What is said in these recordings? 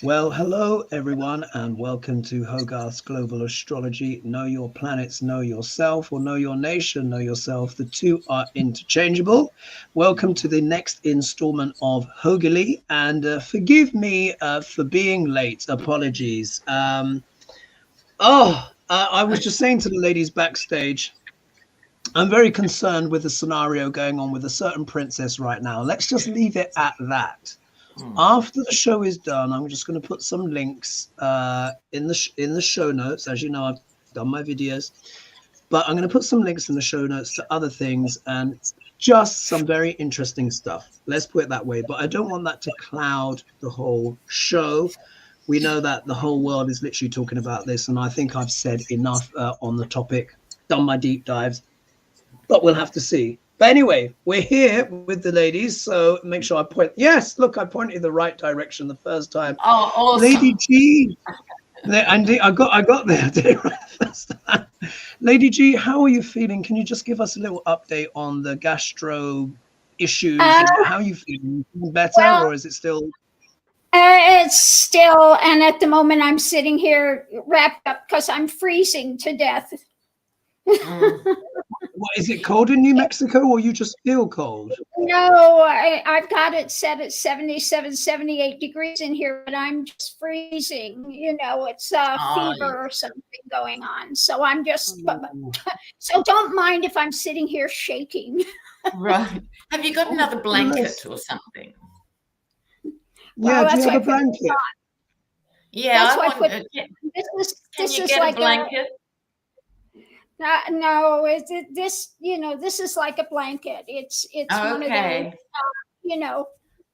Well, hello everyone, and welcome to Hogarth's Global Astrology. Know your planets, know yourself, or know your nation, know yourself. The two are interchangeable. Welcome to the next installment of HoGaLe's, and forgive me for being late. Apologies. I was just saying to the ladies backstage, I'm very concerned with the scenario going on with a certain princess right now. Let's just leave it at that. After the show is done, I'm just going to put some links in the show notes. As you know, I've done my videos, but I'm going to put some links in the show notes to other things and just some very interesting stuff. Let's put it that way. But I don't want that to cloud the whole show. We know that the whole world is literally talking about this, and I think I've said enough on the topic, done my deep dives, but we'll have to see. But anyway, we're here with the ladies, so make sure I point. Yes, look, I pointed the right direction the first time. Oh, awesome. Lady G, and I got there right first time. Lady G, how are you feeling? Can you just give us a little update on the gastro issues? How are you feeling? Better, or is it still? It's still, and at the moment I'm sitting here wrapped up because I'm freezing to death. What, is it cold in New Mexico, or you just feel cold? No, I've got it set at 77, 78 degrees in here, but I'm just freezing. You know, it's fever or something going on. So I'm just, so don't mind if I'm sitting here shaking. Right. Have you got another blanket or something? Yeah, do you have a blanket? Yeah, that's why I put, this is like a blanket. No, this, you know, this is like a blanket. It's one of those, you know,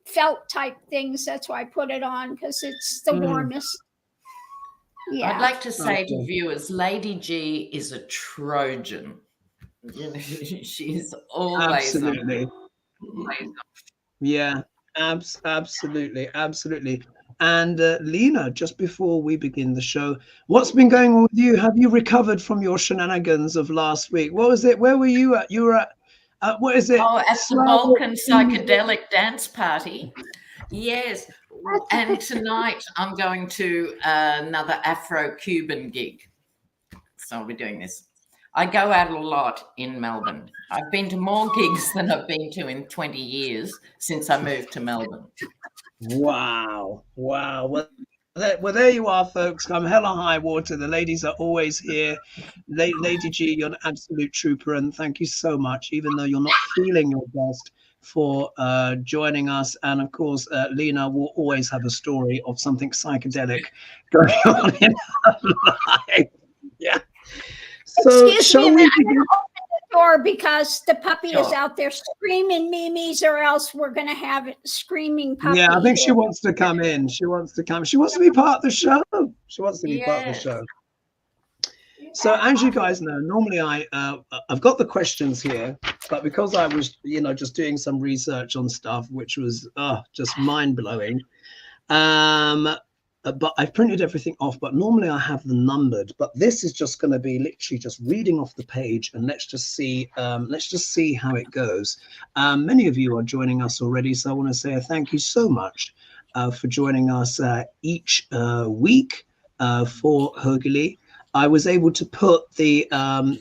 felt type things. That's why I put it on, because it's the warmest. Yeah. I'd like to say to viewers, Lady G is a Trojan. You know, she's always absolutely. Yeah, absolutely. And Lena, just before we begin the show, what's been going on with you? Have you recovered from your shenanigans of last week? What was it? Where were you at? You were at, what is it? Oh, at the Balkan psychedelic dance party. Yes. And tonight I'm going to another Afro-Cuban gig. So I'll be doing this. I go out a lot in Melbourne. I've been to more gigs than I've been to in 20 years since I moved to Melbourne. Wow. Well, there you are, folks. Come hell or high water. The ladies are always here. Lady G, you're an absolute trooper, and thank you so much, even though you're not feeling your best, for joining us. And of course, Lena will always have a story of something psychedelic going on in her life. Yeah. So excuse me, I'm going to open the door because the puppy is out there screaming memes, or else we're going to have it screaming puppy. Yeah, I think she wants to come in. She wants to be part of the show. She wants to be part of the show. So as you guys know, normally I've got the questions here, but because I was, you know, just doing some research on stuff, which was just mind-blowing. But I've printed everything off, but normally I have them numbered, but this is just going to be literally just reading off the page, and let's just see how it goes. Many of you are joining us already, so I want to say a thank you so much for joining us each week for HoGaLe's. I was able to put the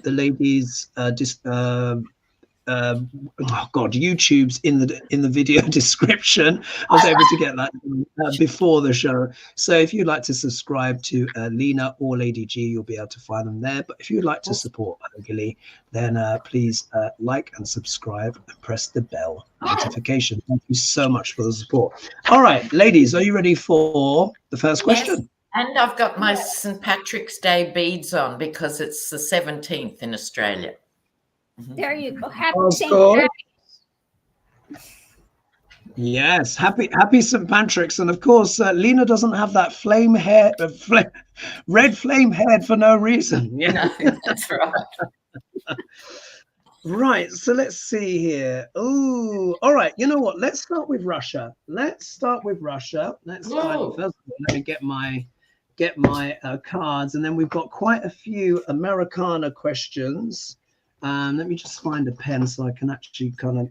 ladies' YouTube's in the video description. I was able to get that before the show. So if you'd like to subscribe to Lena or Lady G, you'll be able to find them there. But if you'd like to support HoGaLe's, then please like and subscribe and press the bell notification. Thank you so much for the support. All right, ladies, are you ready for the first question? Yes. And I've got my St. Patrick's Day beads on because it's the 17th in Australia. There you go. Happy St. Patrick's. Yes, happy St. Patrick's. And of course, Lena doesn't have that red flame head for no reason. Yeah, no, that's right. Right, so let's see here. Oh, all right. You know what? Let's start with Russia. Let's start first of all, let me get my cards, and then we've got quite a few Americana questions. Let me just find a pen so I can actually kind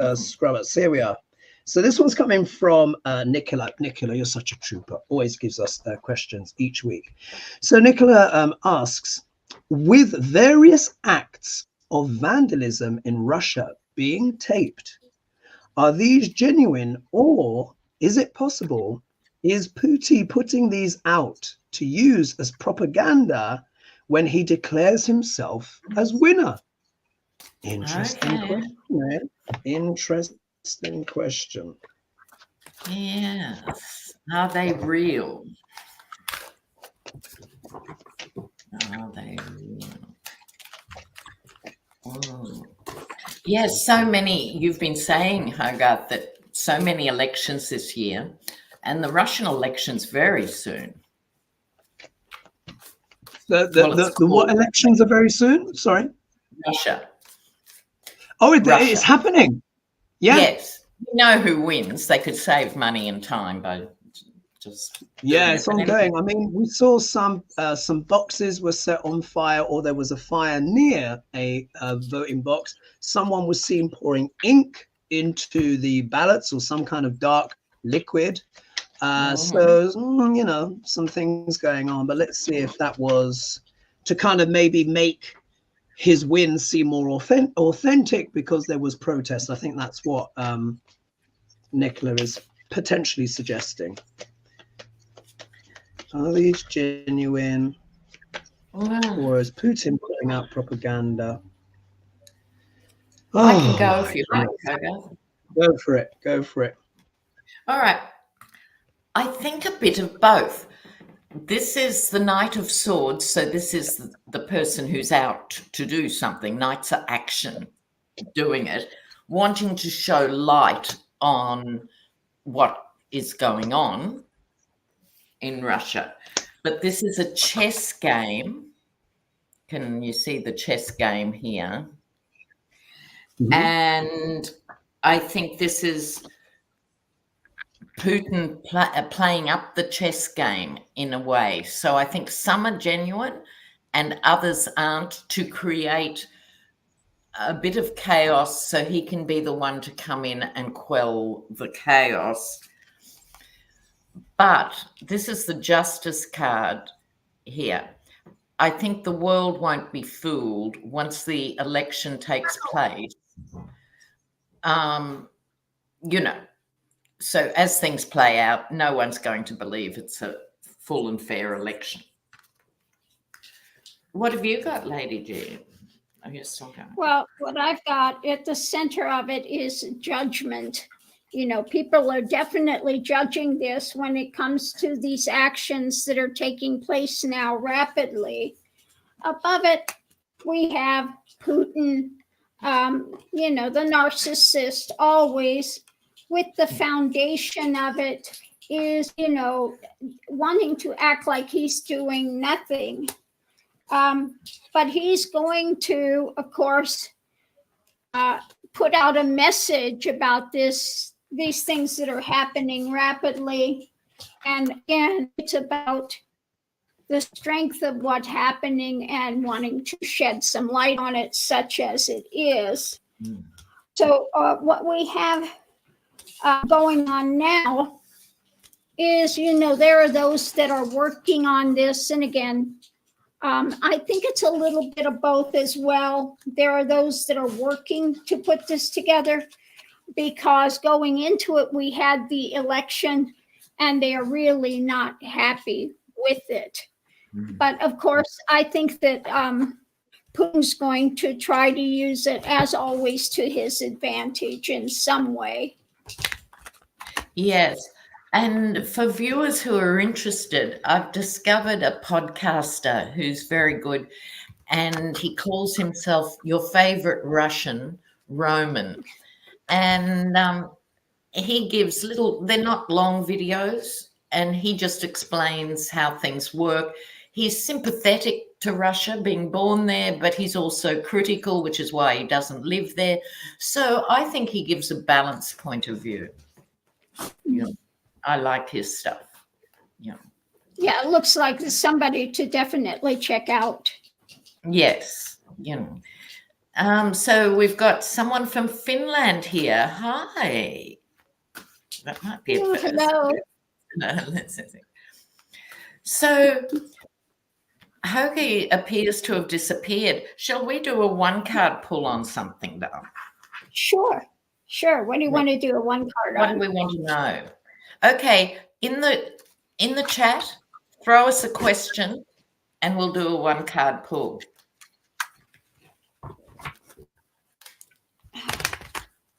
of scrub it. So here we are. So this one's coming from Nicola. Nicola, you're such a trooper. Always gives us questions each week. So Nicola asks, with various acts of vandalism in Russia being taped, are these genuine, or is it possible, is Putin putting these out to use as propaganda when he declares himself as winner? Interesting question. Interesting question. Yes. Are they real? Are they real? Oh. Yes, so many, you've been saying, Hogarth, that so many elections this year, and the Russian elections very soon. The what elections are very soon? Sorry? Russia. Oh, Russia. It's happening. Yeah. Yes. You know who wins. They could save money and time by just... Yeah, it's ongoing. I mean, we saw some boxes were set on fire, or there was a fire near a voting box. Someone was seen pouring ink into the ballots or some kind of dark liquid. So, you know, some things going on. But let's see if that was to kind of maybe make his win seem more authentic because there was protest. I think that's what Nicola is potentially suggesting. Are these genuine, or is Putin putting out propaganda? I can go if you like, Hogarth. Go for it. Go for it. All right. I think a bit of both. This is the Knight of Swords, so this is the person who's out to do something. Knights are action, doing it, wanting to show light on what is going on in Russia. But this is a chess game. Can you see the chess game here? Mm-hmm. And I think this is Putin playing up the chess game in a way. So I think some are genuine and others aren't, to create a bit of chaos so he can be the one to come in and quell the chaos. But this is the Justice card here. I think the world won't be fooled once the election takes place. You know, so as things play out, no one's going to believe it's a full and fair election. What have you got, Lady G? Oh, you're still going. Well, what I've got at the center of it is judgment. You know, people are definitely judging this when it comes to these actions that are taking place now rapidly. Above it, we have Putin, you know, the narcissist, always, with the foundation of it is, you know, wanting to act like he's doing nothing. But he's going to, of course, put out a message about these things that are happening rapidly. And again, it's about the strength of what's happening and wanting to shed some light on it, such as it is. So what we have going on now is, you know, there are those that are working on this. And again, I think it's a little bit of both as well. There are those that are working to put this together, because going into it, we had the election and they are really not happy with it. But of course, I think that Putin's going to try to use it, as always, to his advantage in some way. Yes. And for viewers who are interested, I've discovered a podcaster who's very good, and he calls himself Your Favorite Russian, Roman. And he gives they're not long videos, and he just explains how things work. He's sympathetic to Russia, being born there, but he's also critical, which is why he doesn't live there. So I think he gives a balanced point of view. You know, I like his stuff. Yeah. Yeah, it looks like somebody to definitely check out. Yes. You know. So we've got someone from Finland here. Hi. That might be a first. Hello. Let's see. So Hoagie appears to have disappeared. Shall we do a one-card pull on something, though? Sure. What do you want to do? A one card What on? do we want to know? Okay, in the chat, throw us a question and we'll do a one-card pull.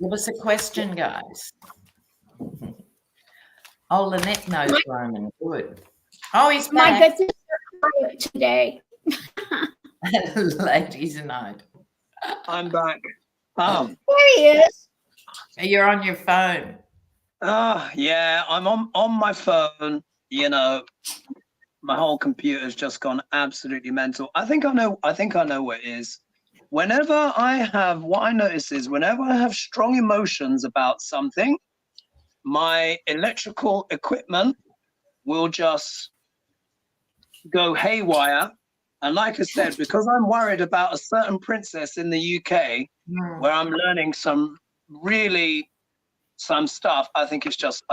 Give us a question, guys. Oh, Lynette knows Roman. Good. Oh, he's My back. goodness, they're quiet today. Ladies night. I'm back. Oh, There he is. You're on your phone. yeah, I'm on my phone. You know, my whole computer's just gone absolutely mental. I think I know what it is. What I notice is whenever I have strong emotions about something, my electrical equipment will just go haywire. And like I said, because I'm worried about a certain princess in the UK where I'm learning some stuff, I think it's just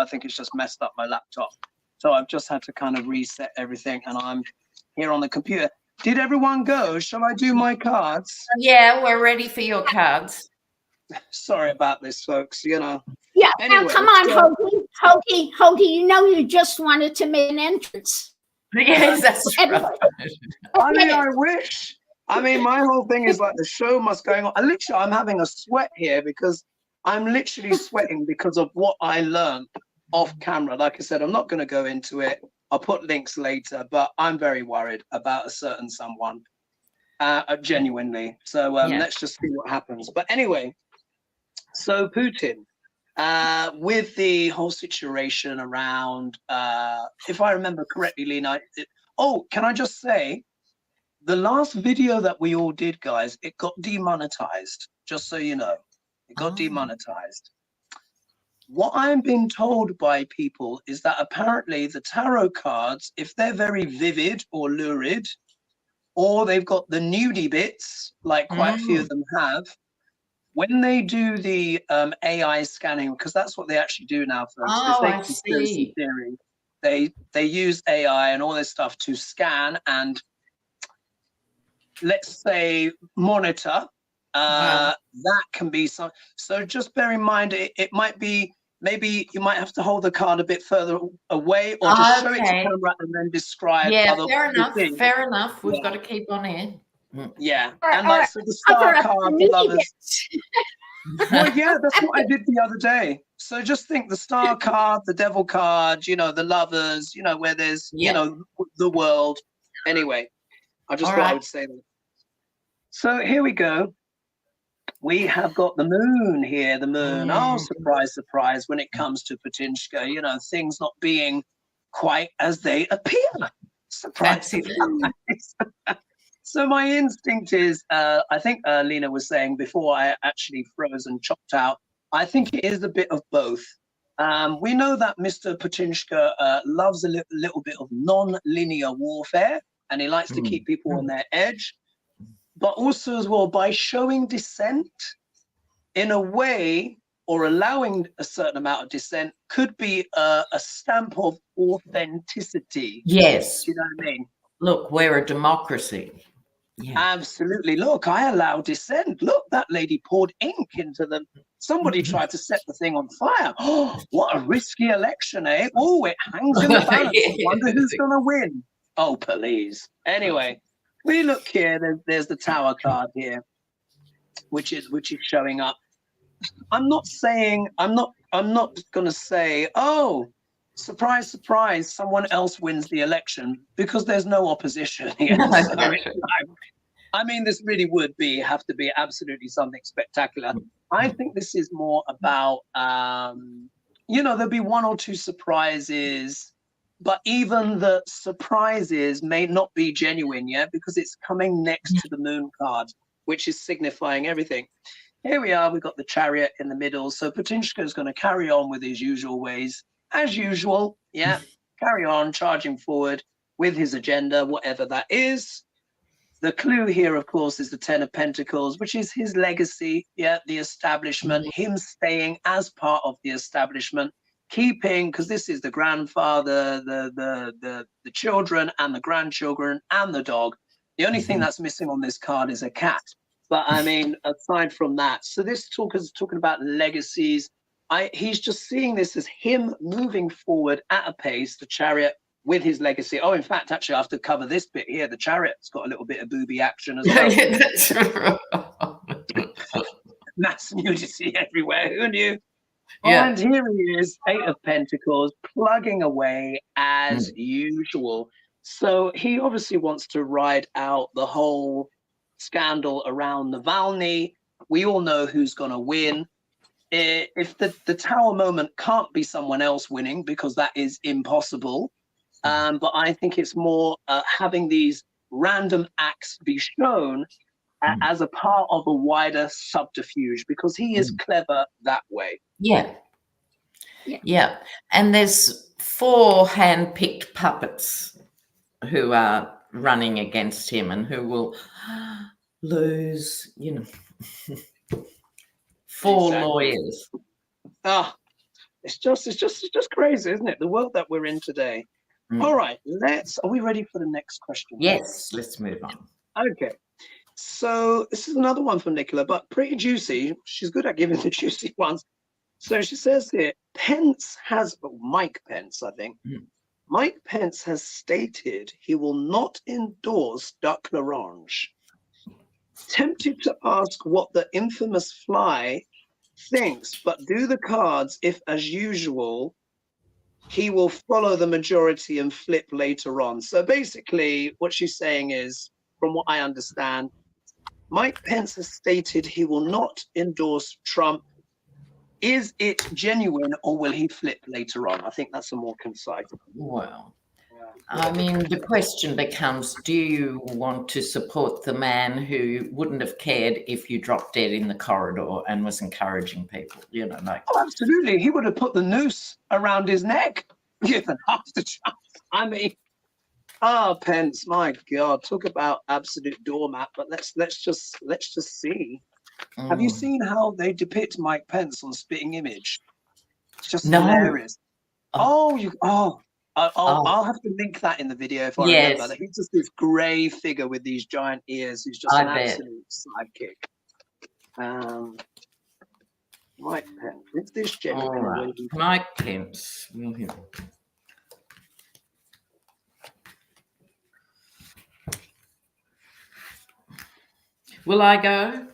messed up my laptop. So I've just had to kind of reset everything, and I'm here on the computer. Did everyone go? Shall I do my cards? Yeah, we're ready for your cards. Sorry about this, folks. You know. Yeah. Anyway, now come on, Hoagie. You know you just wanted to make an entrance. Yes, that's right. I mean, I wish. I mean, my whole thing is like the show must go on. I'm having a sweat here because I'm literally sweating because of what I learned off camera. Like I said, I'm not going to go into it. I'll put links later, but I'm very worried about a certain someone, genuinely. So let's just see what happens. But anyway, so Putin, with the whole situation around, if I remember correctly, Lena, can I just say, the last video that we all did, guys, it got demonetized, just so you know. It got demonetized. What I'm being told by people is that apparently the tarot cards, if they're very vivid or lurid, or they've got the nudie bits, like quite a few of them have, when they do the AI scanning, because that's what they actually do now, folks. I see. Theory, they use AI and all this stuff to scan and, let's say, monitor. That can be so just bear in mind it might be, maybe you might have to hold the card a bit further away, or just show it to camera and then describe. Fair enough. We've got to keep on here. Yeah. And like, so the star card, the lovers. Well, yeah, that's what I did the other day. So just think the star card, the devil card, you know, the lovers, you know, where there's, you know, the world. Anyway, I just thought I would say that. So here we go. We have got the moon here, the moon. Oh, surprise, surprise, when it comes to Patinshka, you know, things not being quite as they appear. Surprise, surprise. So my instinct is, I think Lena was saying before I actually froze and chopped out, I think it is a bit of both. We know that Mr. Patinshka loves a little bit of non-linear warfare, and he likes to keep people on their edge. But also as well, by showing dissent in a way, or allowing a certain amount of dissent, could be a stamp of authenticity. Yes. Do you know what I mean? Look, we're a democracy. Yeah. Absolutely. Look, I allow dissent. Look, that lady poured ink into them. Somebody tried to set the thing on fire. Oh, what a risky election, eh? Oh, it hangs in the balance. I wonder who's going to win. Oh, please. Anyway. We look here. There's the Tower card here, which is showing up. I'm not going to say, oh, surprise, surprise, someone else wins the election, because there's no opposition here. I mean, this really would have to be absolutely something spectacular. I think this is more about, you know, there'll be one or two surprises. But even the surprises may not be genuine yet, because it's coming next to the moon card, which is signifying everything. Here we are. We've got the Chariot in the middle. So Patinshka is going to carry on with his usual ways, as usual. Yeah, carry on charging forward with his agenda, whatever that is. The clue here, of course, is the Ten of Pentacles, which is his legacy. Yeah, the establishment, him staying as part of the establishment, keeping, because this is the grandfather, the children and the grandchildren and the dog. The only thing that's missing on this card is a cat. But I mean, aside from that, so this talker's talking about legacies. He's just seeing this as him moving forward at a pace, the Chariot, with his legacy. Oh, in fact, actually, I have to cover this bit here. The Chariot's got a little bit of booby action as well. Yeah, that's right. Mass nudity everywhere. Who knew? Yeah. And here he is, 8 of Pentacles, plugging away as usual. So he obviously wants to ride out the whole scandal around Navalny. We all know who's going to win. If the Tower moment can't be someone else winning, because that is impossible. But I think it's more having these random acts be shown as a part of a wider subterfuge, because he is clever that way. Yeah. And there's 4 hand-picked puppets who are running against him and who will lose, 4 lawyers. It's just crazy, isn't it? The world that we're in today. All right, are we ready for the next question? Yes, let's move on. Okay. So this is another one from Nicola, but pretty juicy. She's good at giving the juicy ones. So she says here, Mike Pence, I think. Mike Pence has stated he will not endorse Duck L'Orange. Tempted to ask what the infamous fly thinks, but do the cards, if as usual, he will follow the majority and flip later on. So basically what she's saying is, from what I understand, Mike Pence has stated he will not endorse Trump. Is it genuine, or will he flip later on? I think that's a more concise. Well, I mean, the question becomes, do you want to support the man who wouldn't have cared if you dropped dead in the corridor and was encouraging people, Oh, absolutely. He would have put the noose around his neck, given half the chance. I mean, Pence, my God, talk about absolute doormat. But let's just see. Have you seen how they depict Mike Pence on Spitting Image? It's just hilarious. I'll have to link that in the video if I remember. That he's just this grey figure with these giant ears. He's just an absolute sidekick. Mike Pence. Is this genuine? Right. Mike Pence. Will I go?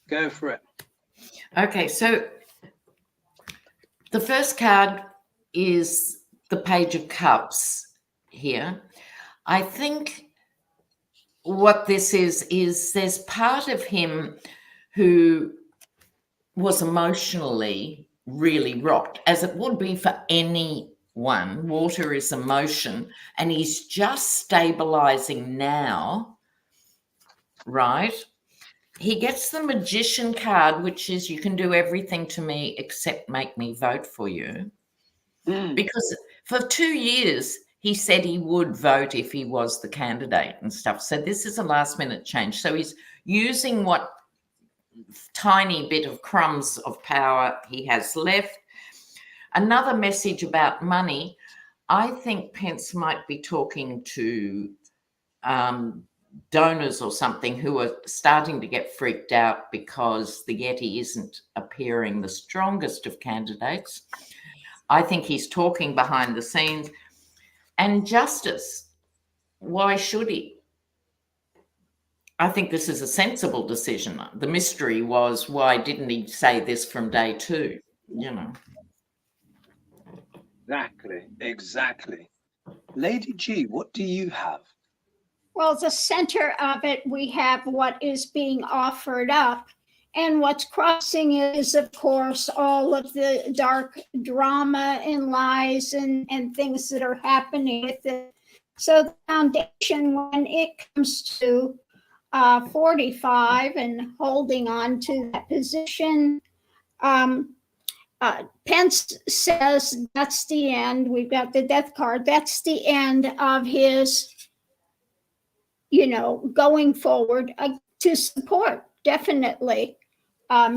Go for it. Okay, so the first card is the Page of Cups here. I think what this is there's part of him who was emotionally really rocked, as it would be for anyone. Water is emotion, and he's just stabilizing now, right? He gets the Magician card, which is, you can do everything to me except make me vote for you. Because for 2 years, he said he would vote if he was the candidate and stuff. So this is a last minute change. So he's using what tiny bit of crumbs of power he has left. Another message about money. I think Pence might be talking to donors or something who are starting to get freaked out because the Yeti isn't appearing the strongest of candidates. I think he's talking behind the scenes. And justice, why should he? I think this is a sensible decision. The mystery was, why didn't he say this from day 2? Exactly. Lady G, what do you have? Well, the center of it, we have what is being offered up. And what's crossing is, of course, all of the dark drama and lies and things that are happening with it. So the foundation, when it comes to 45 and holding on to that position, Pence says that's the end. We've got the death card. That's the end of his, going forward to support, definitely.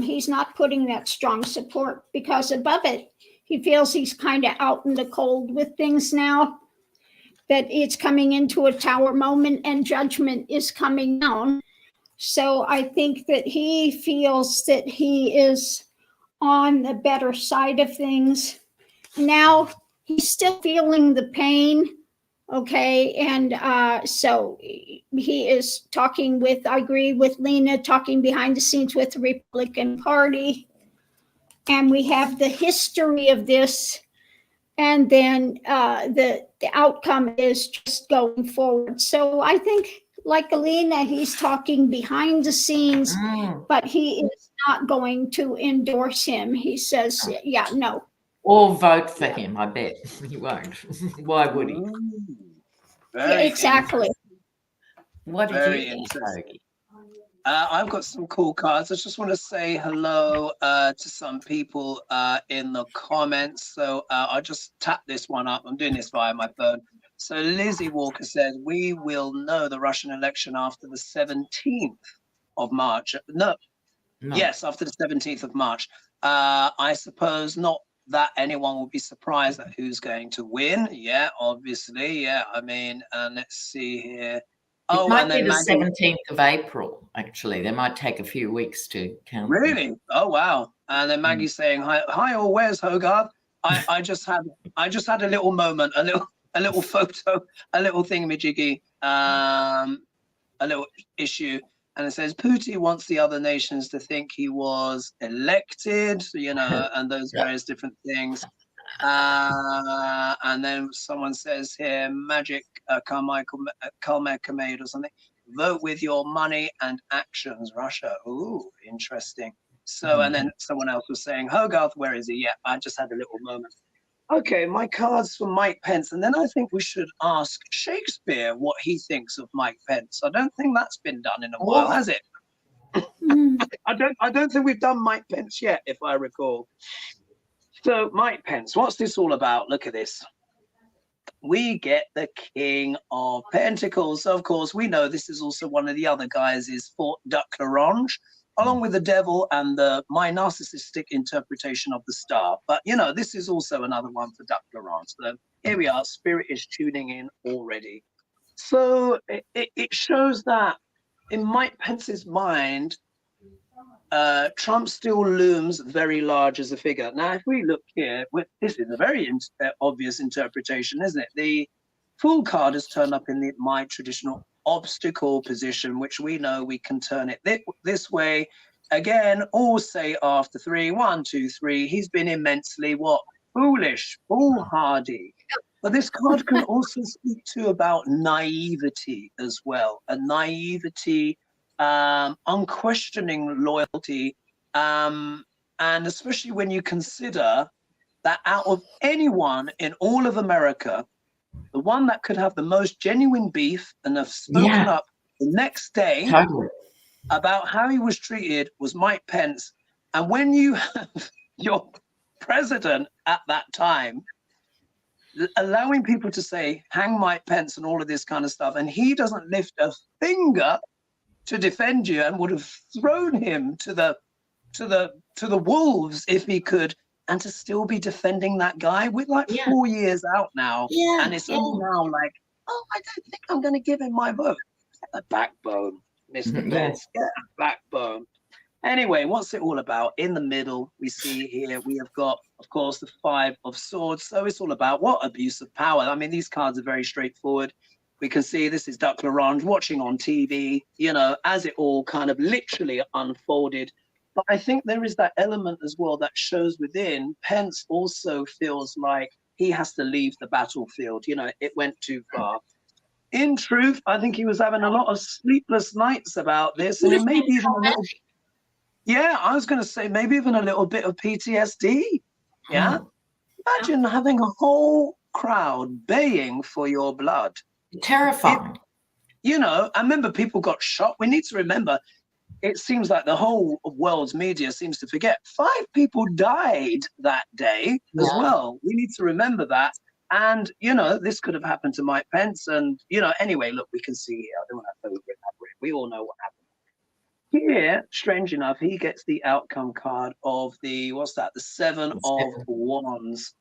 He's not putting that strong support, because above it, he feels he's kind of out in the cold with things now, that it's coming into a tower moment and judgment is coming down. So I think that he feels that he is on the better side of things. Now he's still feeling the pain, okay? And so he is talking with, I agree with Lena, talking behind the scenes with the Republican Party. And we have the history of this. And then the outcome is just going forward. So I think, like Lena, he's talking behind the scenes, but he is not going to endorse him. He says, yeah, no. Or vote for him, I bet. He won't. Why would he? Yeah, exactly. What did you think? I've got some cool cards. I just want to say hello to some people in the comments. So I'll just tap this one up. I'm doing this via my phone. So Lizzie Walker says, we will know the Russian election after the 17th of March. No. Yes, after the 17th of March. I suppose not that anyone will be surprised at who's going to win. Yeah, obviously. Yeah, I mean, let's see here. It might be the 17th of April, actually. They might take a few weeks to count. Really? Oh, wow. And then Maggie's saying, hi, all, where's Hogarth? I just had a little moment, a little photo, a little thingamajiggy, a little issue. And it says, Putin wants the other nations to think he was elected, you know, and those various different things. And then someone says here, Magic Carmichael made or something. Vote with your money and actions, Russia. Ooh, interesting. So, and then someone else was saying, Hogarth, where is he? Yeah, I just had a little moment. Okay, my cards for Mike Pence. And then I think we should ask Shakespeare what he thinks of Mike Pence. I don't think that's been done in a while, has it? I don't think we've done Mike Pence yet, if I recall. So Mike Pence, what's this all about? Look at this. We get the King of Pentacles. So of course, we know this is also one of the other guys is Fort Duc L'Orange, along with the devil and my narcissistic interpretation of the star. But, you know, this is also another one for Duc L'Orange. So here we are. Spirit is tuning in already. So it shows that in Mike Pence's mind, Trump still looms very large as a figure. Now, if we look here, this is a very obvious interpretation, isn't it? The Fool card has turned up in my traditional obstacle position, which we know we can turn it this way. Again, all say after 3, 1, 2, 3. He's been immensely foolish, foolhardy. But this card can also speak to about naivety as well, a naivety, unquestioning loyalty, and especially when you consider that out of anyone in all of America, the one that could have the most genuine beef and have spoken up the next day about how he was treated was Mike Pence. And when you have your president at that time allowing people to say, hang Mike Pence and all of this kind of stuff, and he doesn't lift a finger to defend you and would have thrown him to the wolves if he could, and to still be defending that guy with like 4 years out now. And it's all now like, oh, I don't think I'm going to give him my vote. Get a backbone, Mr. Pence. Get a backbone. Anyway, what's it all about? In the middle, we see here, we have got, of course, the 5 of Swords. So it's all about what? Abuse of power. I mean, these cards are very straightforward. We can see this is Duc L'Orange watching on TV, you know, as it all kind of literally unfolded. But I think there is that element as well that shows within. Pence also feels like he has to leave the battlefield. You know, it went too far. In truth, I think he was having a lot of sleepless nights about this. And maybe even a little... Yeah, I was going to say maybe even a little bit of PTSD. Yeah. Imagine having a whole crowd baying for your blood. Terrifying. You know, I remember people got shot. We need to remember, it seems like the whole world's media seems to forget 5 people died that day as well. We need to remember that. And, you know, this could have happened to Mike Pence. And, you know, anyway, look, we can see here. I don't want to elaborate. We all know what happened. here, strange enough, he gets the outcome card of the, what's that? The Seven of Wands.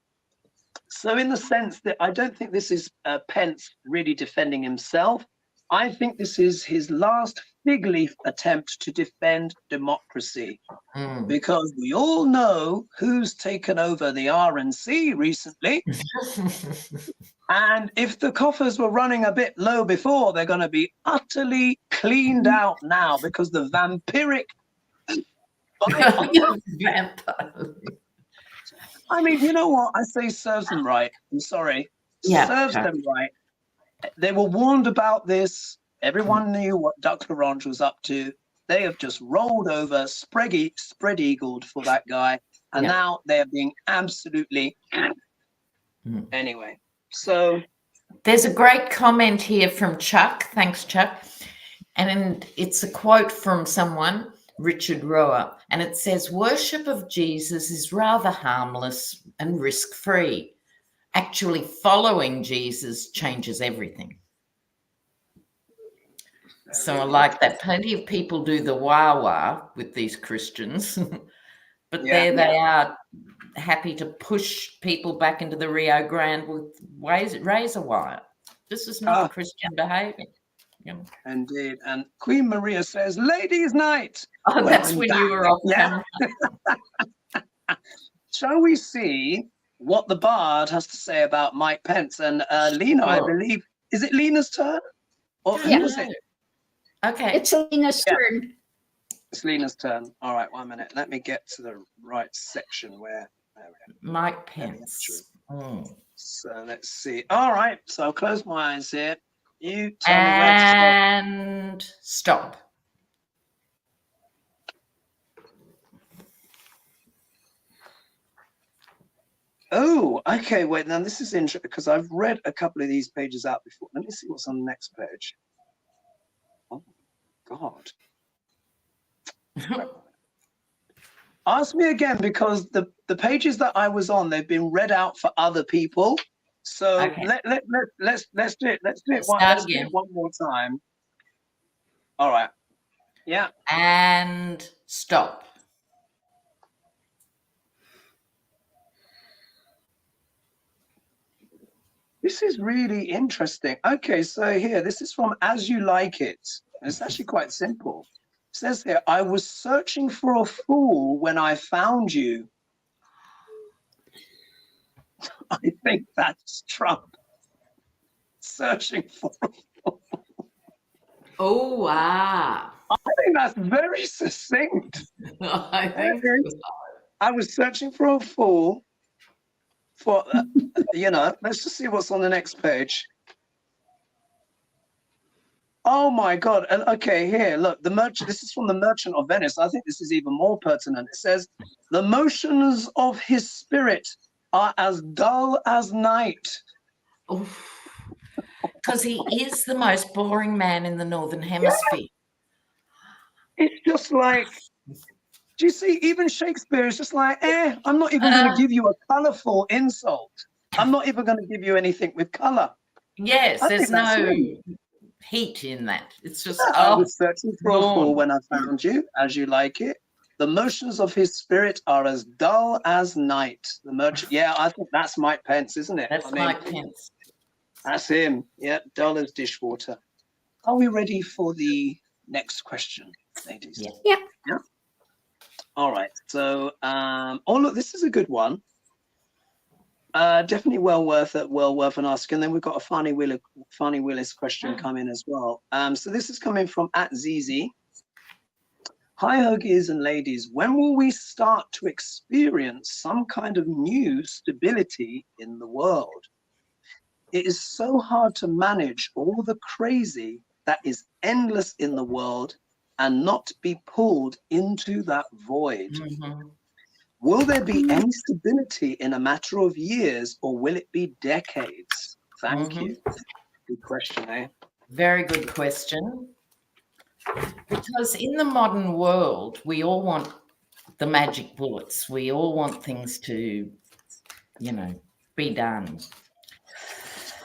So in the sense that I don't think this is Pence really defending himself. I think this is his last fig leaf attempt to defend democracy, because we all know who's taken over the RNC recently. And if the coffers were running a bit low before, they're going to be utterly cleaned out now, because the vampiric... I mean, you know what? I say serves them right. I'm sorry. Yeah. Serves them right. They were warned about this. Everyone knew what Duck Larange was up to. They have just rolled over, spread-eagled for that guy. And now they're being absolutely... Anyway, so... There's a great comment here from Chuck. Thanks, Chuck. And it's a quote from someone, Richard Rohr, and it says, worship of Jesus is rather harmless and risk-free. Actually following Jesus changes everything. So I like that. Plenty of people do the wah-wah with these Christians, but there they are, happy to push people back into the Rio Grande with razor wire. This is not Christian behaviour. Indeed. And Queen Maria says, ladies' night. Oh, that's when you were off camera. Shall we see what the Bard has to say about Mike Pence? And Lena, I believe, is it Lena's turn? Or who was it? Okay. It's Lena's turn. It's Lena's turn. All right, 1 minute. Let me get to the right section where... Mike Pence. So let's see. All right, so I'll close my eyes here. You tell me where to stop. Oh, okay. Wait, now this is interesting because I've read a couple of these pages out before. Let me see what's on the next page. Oh, God. Ask me again, because the pages that I was on, they've been read out for other people. So let's do it. Let's do it one more time. All right. Yeah. And stop. This is really interesting. Okay, so here, this is from As You Like It. It's actually quite simple. It says here, I was searching for a fool when I found you. I think that's Trump. Searching for a fool. Oh, wow. I think that's very succinct. I think I was searching for a fool for, let's just see what's on the next page. Oh my God. And okay, here, look, the merchant, this is from the Merchant of Venice. I think this is even more pertinent. It says, the motions of his spirit are as dull as night. Because he is the most boring man in the Northern Hemisphere. It's just like, do you see, even Shakespeare is just like, I'm not even going to give you a colourful insult. I'm not even going to give you anything with colour. Yes, there's no heat in that. It's just, I was searching for a fool when I found you, As You Like It. The motions of his spirit are as dull as night. The merchant, I think that's Mike Pence, isn't it? That's Mike Pence. That's him. Yeah, dull as dishwater. Are we ready for the next question, ladies? Yeah. All right. So, look, this is a good one. Definitely well worth an ask. And then we've got a Fani Willis question coming as well. So this is coming from @ZZ. Hi, Hogies and ladies. When will we start to experience some kind of new stability in the world? It is so hard to manage all the crazy that is endless in the world and not be pulled into that void. Will there be any stability in a matter of years, or will it be decades? Thank you. Good question, eh? Very good question. Because in the modern world, we all want the magic bullets. We all want things to, be done.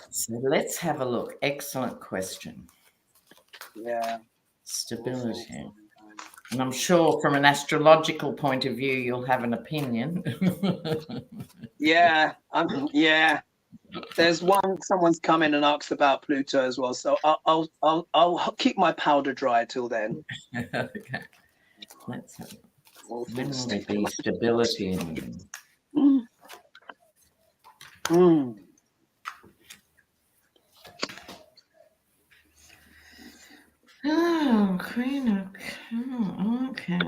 So let's have a look. Excellent question. Yeah. Stability. And I'm sure from an astrological point of view, you'll have an opinion. Yeah, yeah. There's someone's come in and asked about Pluto as well. So I'll keep my powder dry till then. Okay. Let's have it. When will there be stability in Oh, Queen of okay.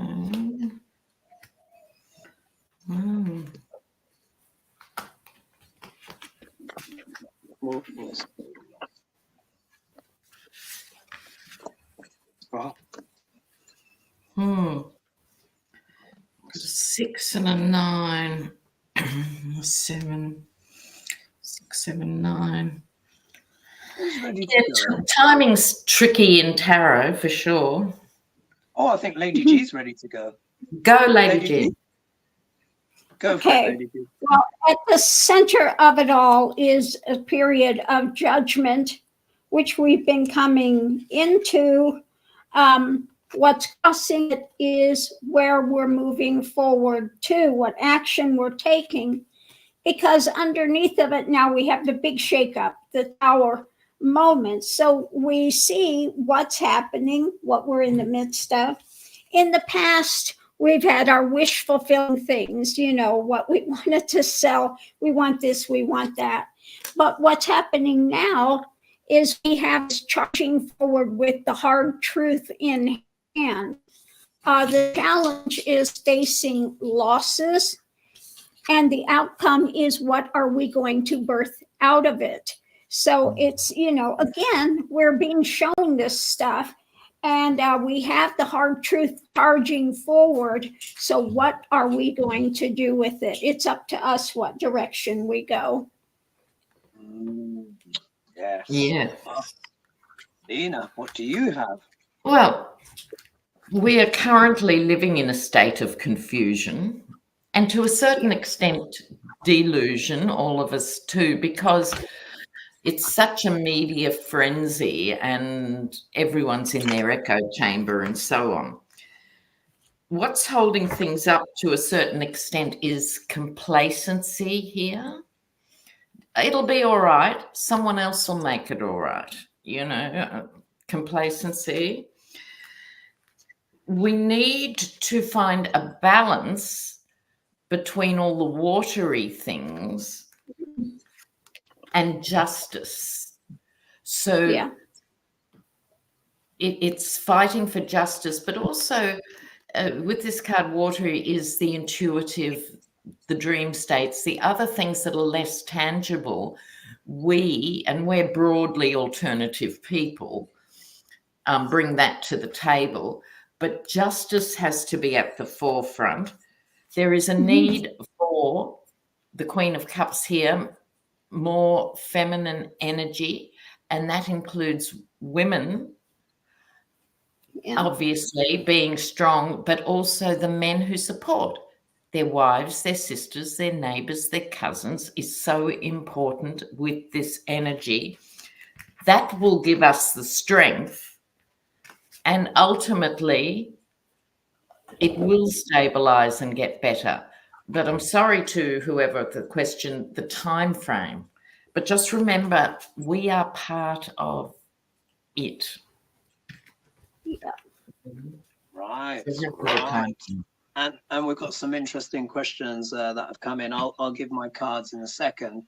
Oh. 6 and a 9. 7. 6, 7, 9. Timing's tricky in tarot for sure. Oh, I think Lady G's ready to go. Go, Lady G. Go for it, Lady G. Well, at the center of it all is a period of judgment, which we've been coming into. What's causing it is where we're moving forward to, what action we're taking. Because underneath of it now we have the big shakeup, the Tower moment. So we see what's happening, what we're in the midst of. In the past, we've had our wish fulfilling things, you know, what we wanted to sell. We want this, we want that. But what's happening now is we have this charging forward with the hard truth in hand. The challenge is facing losses, and the outcome is what are we going to birth out of it. So it's, you know, again, we're being shown this stuff, and we have the hard truth charging forward. So what are we going to do with it? It's up to us what direction we go. Yes. Yeah. Lena, what do you have? Well, we are currently living in a state of confusion, and to a certain extent, delusion, all of us too, because it's such a media frenzy and everyone's in their echo chamber and so on. What's holding things up to a certain extent is complacency here. It'll be all right. Someone else will make it all right. You know, complacency. We need to find a balance between all the watery things and justice. So it's fighting for justice, but also with this card, watery is the intuitive, the dream states, the other things that are less tangible. We're broadly alternative people, bring that to the table, but justice has to be at the forefront. There is a need for the Queen of Cups here, more feminine energy, and that includes women, obviously being strong, but also the men who support their wives, their sisters, their neighbors, their cousins is so important with this energy. That will give us the strength, and ultimately it will stabilize and get better. But I'm sorry to whoever the question, the time frame. But just remember, we are part of it. Yeah. Right. Right. And we've got some interesting questions that have come in. I'll give my cards in a second.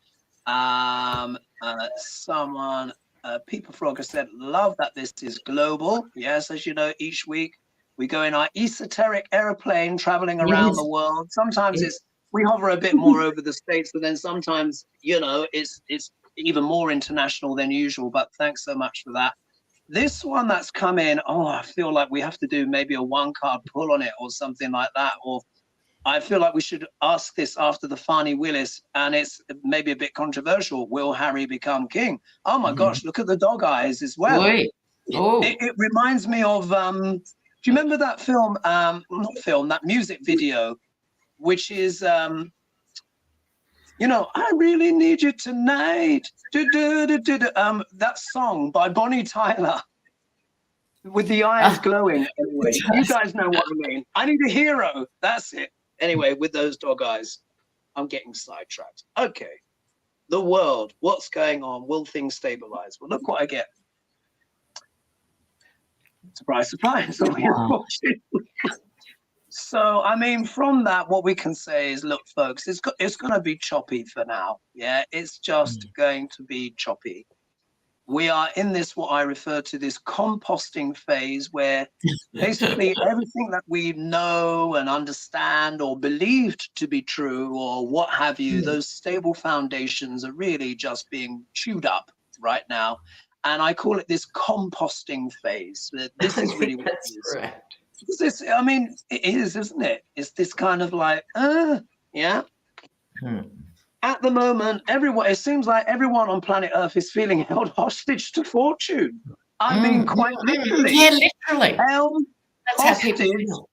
Someone, People Frog said, love that this is global. Yes, as you know, each week we go in our esoteric airplane traveling around the world. Sometimes we hover a bit more over the States, but then sometimes, you know, it's even more international than usual. But thanks so much for that. This one that's come in, I feel like we have to do maybe a one-card pull on it or something like that. Or I feel like we should ask this after the Fani Willis, and it's maybe a bit controversial. Will Harry become king? Oh my gosh, look at the dog eyes as well. It reminds me of, do you remember that film, that music video, which is, you know, I really need you tonight. That song by Bonnie Tyler. with the eyes glowing. Anyway, you guys know what I mean. I need a hero. That's it. Anyway, with those dog eyes, I'm getting sidetracked. Okay. The world, what's going on? Will things stabilize? Well, look what I get. Surprise, surprise. So, I mean, from that, what we can say is, look, folks, it's going to be choppy for now. Yeah, it's just going to be choppy. We are in this, what I refer to this composting phase, where basically everything that we know and understand or believed to be true or what have you, those stable foundations are really just being chewed up right now. And I call it this composting phase. This is really what it is. Right. This, I mean, it is, isn't it? It's this kind of like, yeah. At the moment, it seems like everyone on planet Earth is feeling held hostage to fortune. I mean, quite literally. Yeah, literally. Held That's how people hostage feel.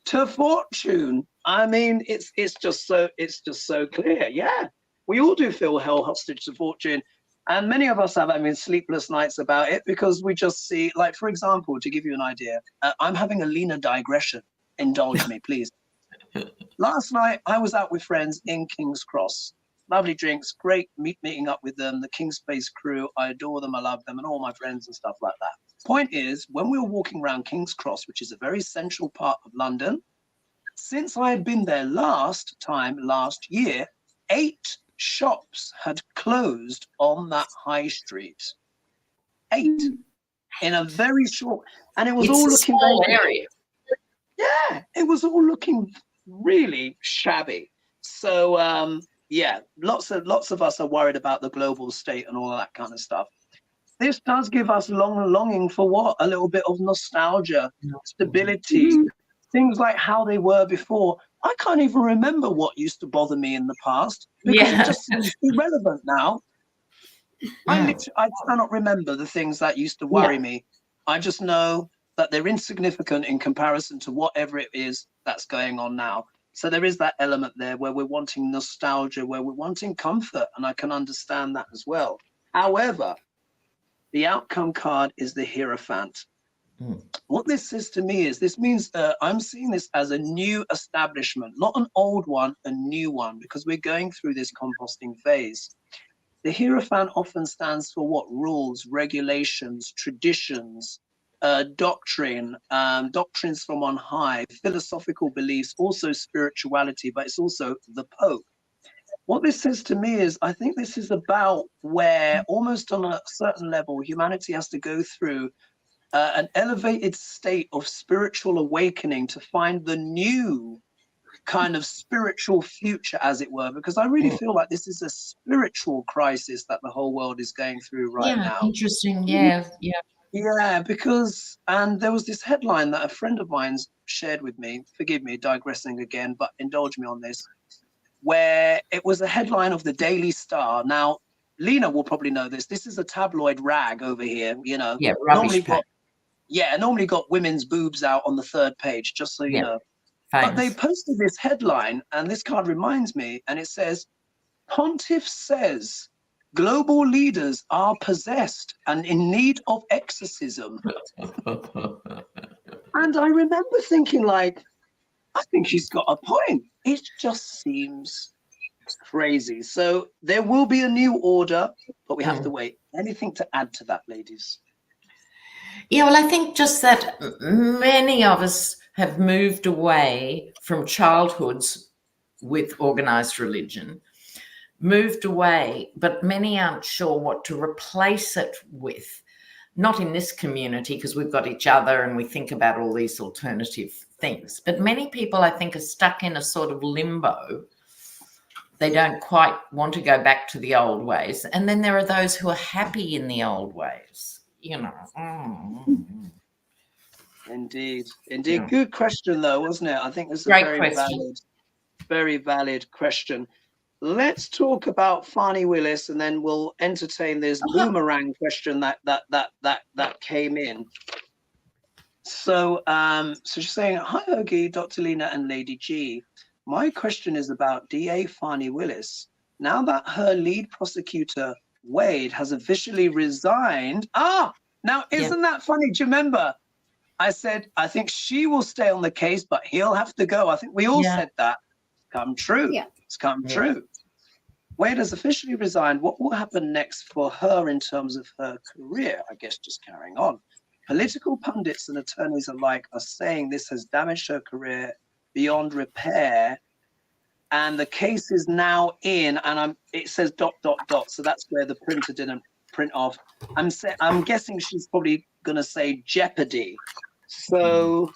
to fortune. I mean, it's just so clear. Yeah, we all do feel held hostage to fortune. And many of us have, sleepless nights about it because we just see, like, for example, to give you an idea, I'm having a Lena digression. Indulge me, please. Last night, I was out with friends in King's Cross. Lovely drinks, great meeting up with them, the King's Place crew. I adore them, I love them, and all my friends and stuff like that. Point is, when we were walking around King's Cross, which is a very central part of London, since I had been there last year, 8 shops had closed on that high street. 8 in a very short, and it was all looking small very area. Yeah, it was all looking really shabby. So yeah, lots of us are worried about the global state and all of that kind of stuff. This does give us longing for what? A little bit of nostalgia, stability, things like how they were before. I can't even remember what used to bother me in the past because it just seems irrelevant now. I cannot remember the things that used to worry me. I just know that they're insignificant in comparison to whatever it is that's going on now. So there is that element there where we're wanting nostalgia, where we're wanting comfort, and I can understand that as well. However, the outcome card is the Hierophant. What this says to me is, this means I'm seeing this as a new establishment, not an old one, a new one, because we're going through this composting phase. The Hierophant often stands for what? Rules, regulations, traditions, doctrine, doctrines from on high, philosophical beliefs, also spirituality, but it's also the Pope. What this says to me is, I think this is about where almost on a certain level, humanity has to go through an elevated state of spiritual awakening to find the new kind of spiritual future, as it were, because I really feel like this is a spiritual crisis that the whole world is going through right now. Interesting. Yeah, because, and there was this headline that a friend of mine shared with me, forgive me, digressing again, but indulge me on this, where it was a headline of the Daily Star. Now, Lena will probably know this. This is a tabloid rag over here, you know. Yeah, rubbish pack. Normally got women's boobs out on the 3rd page, just so you know. Famous. But they posted this headline, and this card reminds me, and it says, Pontiff says global leaders are possessed and in need of exorcism. And I remember thinking, like, I think she's got a point. It just seems crazy. So there will be a new order, but we have to wait. Anything to add to that, ladies? Yeah, well, I think just that many of us have moved away from childhoods with organized religion, moved away, but many aren't sure what to replace it with. Not in this community, because we've got each other and we think about all these alternative things. But many people, I think, are stuck in a sort of limbo. They don't quite want to go back to the old ways. And then there are those who are happy in the old ways, you know. Indeed. Yeah. Good question, though, wasn't it? I think it's a very valid question. Let's talk about Fani Willis, and then we'll entertain this boomerang question that came in. So, she's saying, "Hi, Hoagie, Dr. Lena, and Lady G. My question is about DA Fani Willis. Now that her lead prosecutor Wade has officially resigned." Now, isn't that funny? Do you remember? I said, I think she will stay on the case, but he'll have to go. I think we all said that. Come true. Yeah. It's come true. Wade has officially resigned. What will happen next for her in terms of her career? I guess just carrying on. Political pundits and attorneys alike are saying this has damaged her career beyond repair. And the case is now in, and it says ... So that's where the printer didn't print off. I'm guessing she's probably going to say jeopardy. So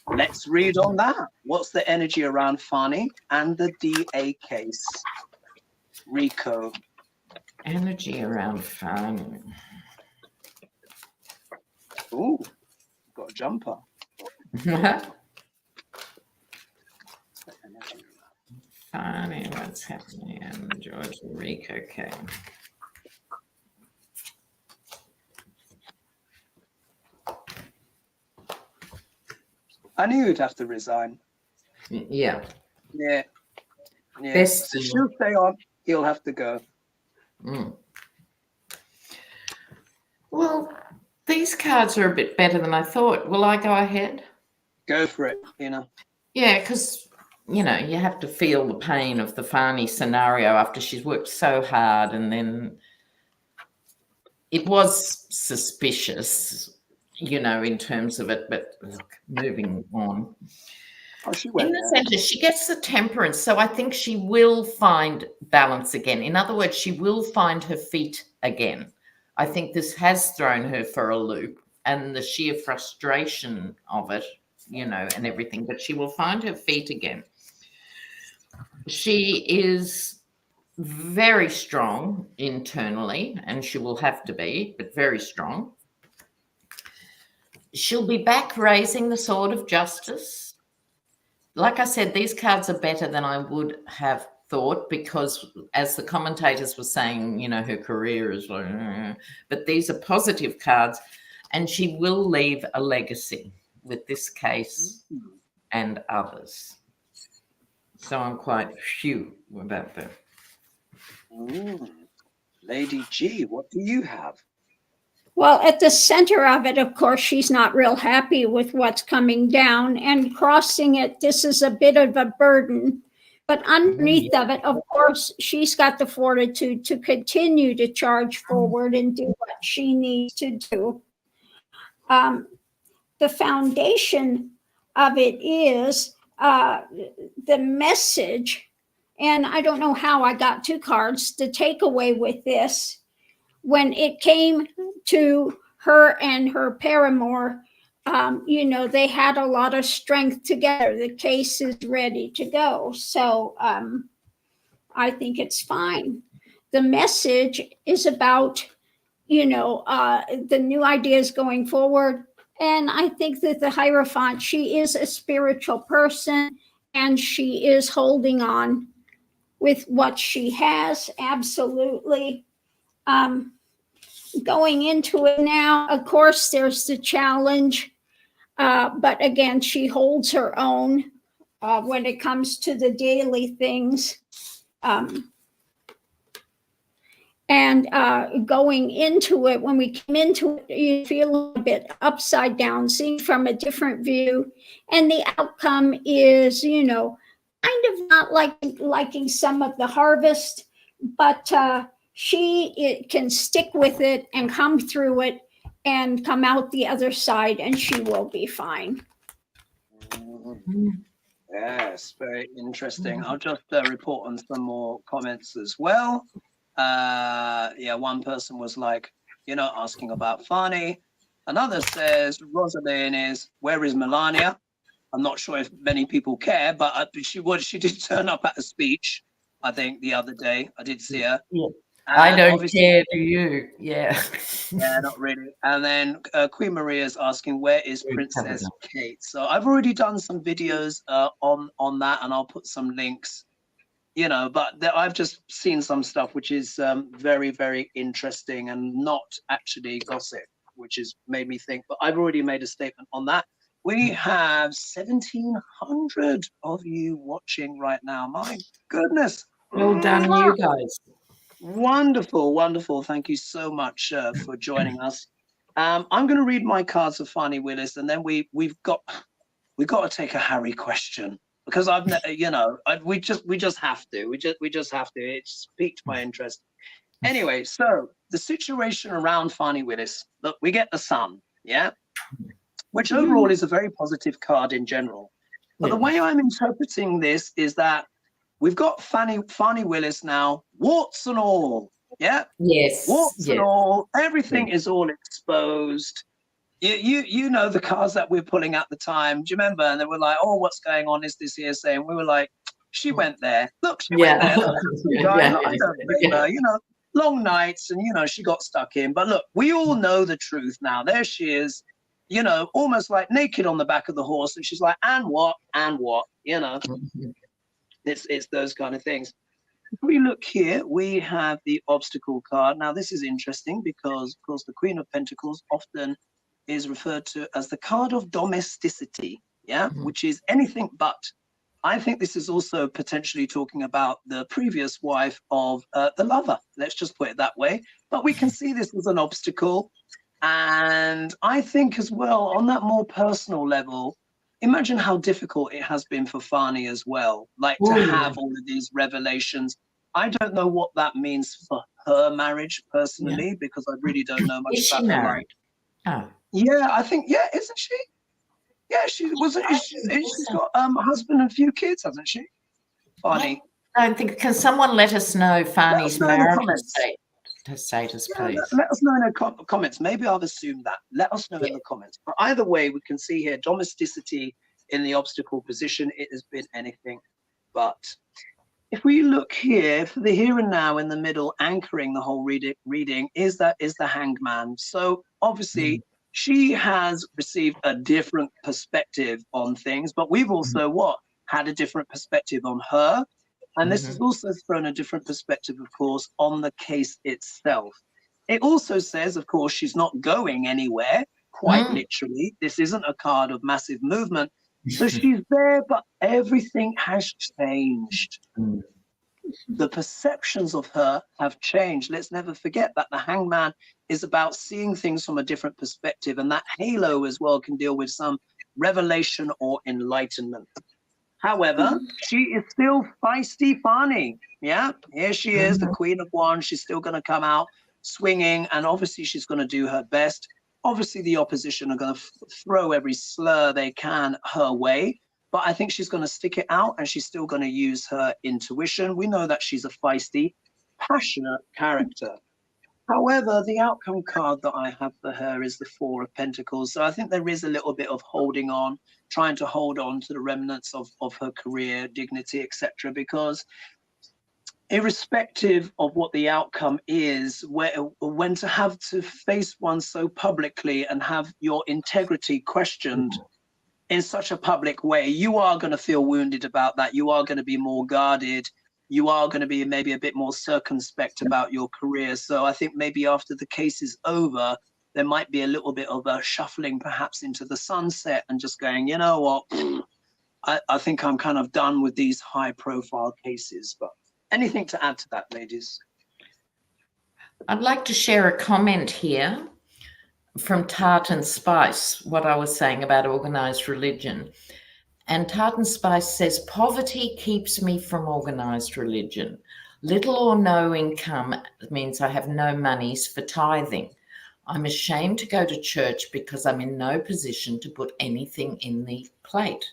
let's read on that. What's the energy around Fani and the DA case? Rico. Energy around Fani. Ooh, got a jumper. Fani, what's happening in the George Rico case? I knew you'd have to resign. Yeah. Yeah. Best So she'll stay on. He'll have to go. Well, these cards are a bit better than I thought. Will I go ahead? Go for it, Lena. Yeah, because, you know, you have to feel the pain of the Fani scenario after she's worked so hard, and then it was suspicious, you know, in terms of it. But look, moving on. Oh, she went in the center, she gets the temperance. So I think she will find balance again. In other words, she will find her feet again. I think this has thrown her for a loop, and the sheer frustration of it, you know, and everything, but she will find her feet again. She is very strong internally, and she will have to be, but very strong. She'll be back raising the sword of justice. Like I said, these cards are better than I would have thought, because as the commentators were saying, you know, her career is like, but these are positive cards, and she will leave a legacy with this case and others. So I'm quite phew about that. Lady G, what do you have? Well, at the center of it, of course, she's not real happy with what's coming down, and crossing it, this is a bit of a burden. But underneath of it, of course, she's got the fortitude to continue to charge forward and do what she needs to do. The foundation of it is the message, and I don't know how I got two cards to take away with this. When it came to her and her paramour, you know, they had a lot of strength together. The case is ready to go. So I think it's fine. The message is about, you know, the new ideas going forward. And I think that the Hierophant, she is a spiritual person, and she is holding on with what she has. Absolutely. Going into it now, of course, there's the challenge. But again, she holds her own when it comes to the daily things. And going into it, when we come into it, you feel a bit upside down, seeing from a different view. And the outcome is, you know, kind of not liking some of the harvest, but she can stick with it and come through it and come out the other side, and she will be fine. Yes, very interesting. I'll just report on some more comments as well. Yeah, one person was like, you know, asking about Fani. Another says, Rosalind is, where is Melania? I'm not sure if many people care, but she did turn up at a speech, I think, the other day. I did see her. Yeah. I don't care, do you? Yeah. Yeah, not really. And then Queen Maria is asking, where is Princess Kate? So I've already done some videos on that, and I'll put some links, you know, but I've just seen some stuff which is very, very interesting and not actually gossip, which has made me think, but I've already made a statement on that. We have 1,700 of you watching right now. My goodness. Well done, you guys. Wonderful, wonderful. Thank you so much for joining us. I'm going to read my cards of Fani Willis, and then we've got to take a Harry question, because we just have to. We just have to. It's piqued my interest. Anyway, so the situation around Fani Willis. Look, we get the Sun, yeah, which overall is a very positive card in general. But the way I'm interpreting this is that we've got Fani Willis now, warts and all. Yeah. Yes. Warts and all. Everything is all exposed. You know the cards that we're pulling at the time. Do you remember? And they were like, "Oh, what's going on? Is this hearsay?" And we were like, "She went there. Look, she went there. I don't blame her. You know, long nights, and you know she got stuck in. But look, we all know the truth now. There she is. You know, almost like naked on the back of the horse, and she's like, "And what? And what?" You know, it's those kind of things. If we look here, we have the obstacle card. Now, this is interesting because, of course, the Queen of Pentacles often is referred to as the card of domesticity, yeah, which is anything but. I think this is also potentially talking about the previous wife of the lover. Let's just put it that way. But we can see this as an obstacle. And I think as well, on that more personal level, imagine how difficult it has been for Fani as well, like to have all of these revelations. I don't know what that means for her marriage personally, because I really don't know much about her life. Oh. Yeah, I think, yeah, isn't she? Yeah, she's got a husband and a few kids, hasn't she? Fani. I don't think, can someone let us know Fani's marital status, please? Let us know in the comments. Maybe I've assumed that. Let us know in the comments. But either way, we can see here domesticity in the obstacle position. It has been anything but. If we look here for the here and now in the middle, anchoring the whole reading is the Hanged Man. So obviously she has received a different perspective on things, but we've also had a different perspective on her. And this has also thrown a different perspective, of course, on the case itself. It also says, of course, she's not going anywhere, quite literally. This isn't a card of massive movement. So she's there, but everything has changed. The perceptions of her have changed. Let's never forget that the Hanged Man is about seeing things from a different perspective. And that halo as well can deal with some revelation or enlightenment. However, she is still feisty Fani. Yeah, here she is, the Queen of Wands. She's still going to come out swinging, and obviously she's going to do her best. Obviously, the opposition are going to throw every slur they can her way, but I think she's going to stick it out, and she's still going to use her intuition. We know that she's a feisty, passionate character. However, the outcome card that I have for her is the Four of Pentacles. So I think there is a little bit of holding on, trying to hold on to the remnants of her career, dignity, etc. Because irrespective of what the outcome is, when to have to face one so publicly and have your integrity questioned in such a public way, you are going to feel wounded about that. You are going to be more guarded. You are going to be maybe a bit more circumspect about your career. So I think maybe after the case is over, there might be a little bit of a shuffling perhaps into the sunset and just going, you know what, I think I'm kind of done with these high profile cases. But anything to add to that, ladies? I'd like to share a comment here from Tart and Spice, what I was saying about organised religion. And Tart and Spice says, poverty keeps me from organised religion. Little or no income means I have no monies for tithing. I'm ashamed to go to church because I'm in no position to put anything in the plate.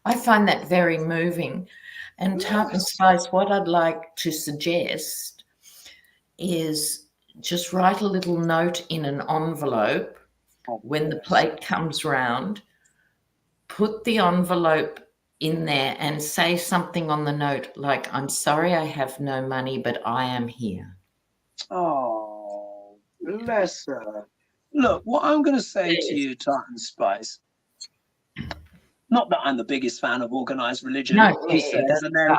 I find that very moving. And Tart and Spice, what I'd like to suggest is just write a little note in an envelope when the plate comes round. Put the envelope in there and say something on the note like, I'm sorry I have no money, but I am here. Oh, bless her. Look, what I'm going to say to you, Tart and Spice, not that I'm the biggest fan of organised religion, no, he says, and then,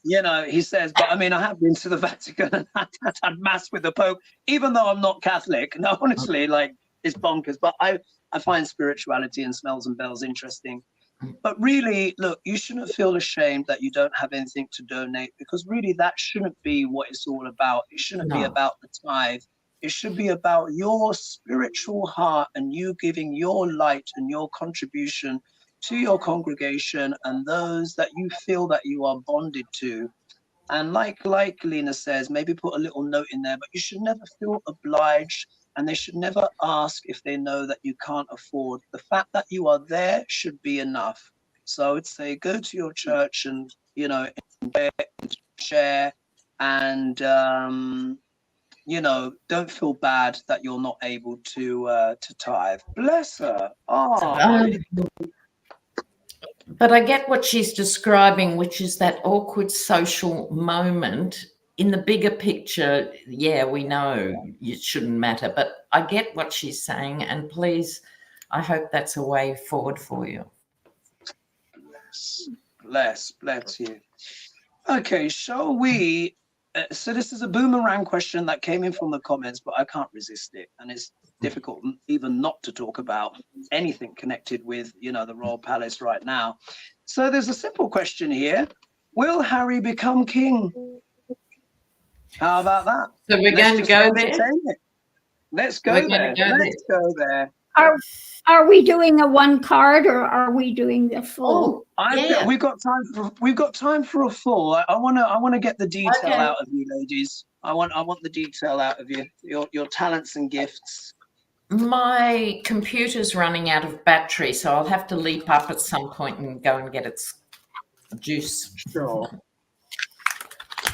you know, he says, but I mean, I have been to the Vatican and had mass with the Pope, even though I'm not Catholic. No, honestly, like, it's bonkers. But I find spirituality and smells and bells interesting. But really, look, you shouldn't feel ashamed that you don't have anything to donate, because really that shouldn't be what it's all about. It shouldn't be about the tithe. It should be about your spiritual heart and you giving your light and your contribution to your congregation and those that you feel that you are bonded to. And like Lena says, maybe put a little note in there, but you should never feel obliged, and they should never ask if they know that you can't afford. The fact that you are there should be enough. So I would say go to your church and, you know, share, and you know, don't feel bad that you're not able to tithe. Bless her. Oh, but I get what she's describing, which is that awkward social moment. In the bigger picture, yeah, we know it shouldn't matter, but I get what she's saying, and please, I hope that's a way forward for you. Bless you. Okay, shall we? So this is a boomerang question that came in from the comments, but I can't resist it, and it's difficult even not to talk about anything connected with, you know, the royal palace right now. So there's a simple question here: will Harry become king? How about that? So we're going to go there. Let's go there. Let's go there. Are we doing a one card or are we doing the full? We've got time for a full. I want to get the detail out of you, ladies. I want the detail out of you. Your talents and gifts. My computer's running out of battery, so I'll have to leap up at some point and go and get its juice. Sure.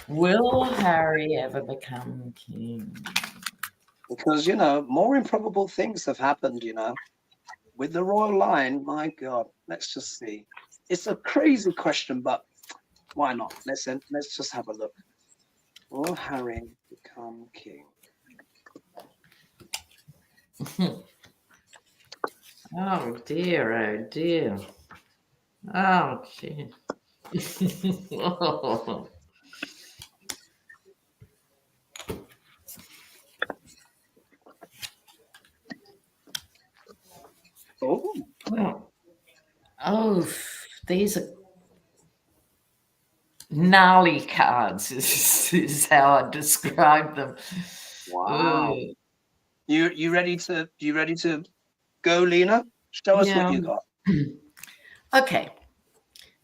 Will Harry ever become king? Because, you know, more improbable things have happened, you know, with the royal line. My God, let's just see. It's a crazy question, but why not? Let's just have a look. Will Harry become king? Oh dear, oh dear. Oh, gee. Oh. Oh, these are gnarly cards is how I describe them. Wow. You ready to go, Lena? Show us what you got. Okay.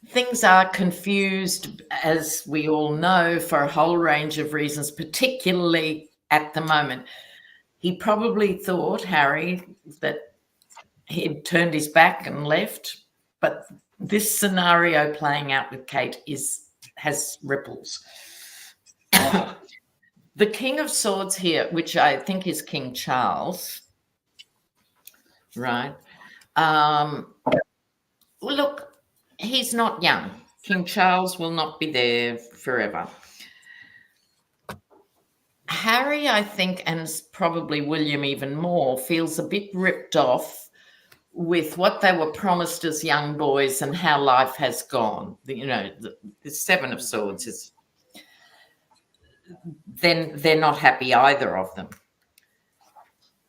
Things are confused, as we all know, for a whole range of reasons, particularly at the moment. He probably thought, Harry, that he'd turned his back and left, but this scenario playing out with Kate has ripples. The King of Swords here, which I think is King Charles, right? Look, he's not young. King Charles will not be there forever. Harry, I think, and probably William even more, feels a bit ripped off with what they were promised as young boys and how life has gone. You know, the Seven of Swords is, then they're not happy, either of them.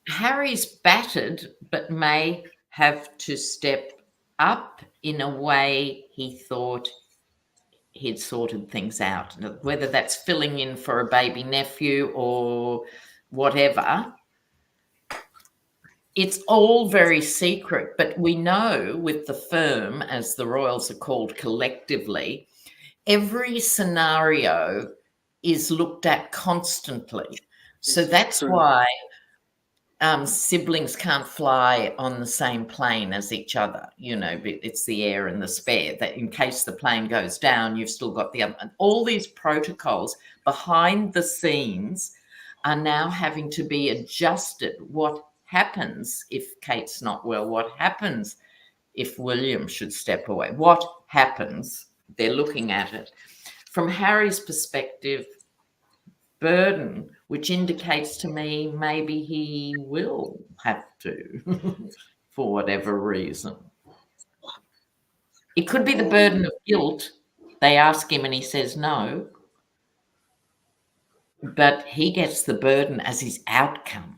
Harry's battered, but may have to step up in a way he thought he'd sorted things out, whether that's filling in for a baby nephew or whatever. It's all very secret, but we know with the firm, as the royals are called collectively, every scenario is looked at constantly. So that's why siblings can't fly on the same plane as each other. You know, it's the heir and the spare, that in case the plane goes down, you've still got the other. And all these protocols behind the scenes are now having to be adjusted. What happens if Kate's not well? What happens if William should step away? What happens? They're looking at it. From Harry's perspective, burden, which indicates to me maybe he will have to for whatever reason. It could be the burden of guilt. They ask him and he says no, but he gets the burden as his outcome.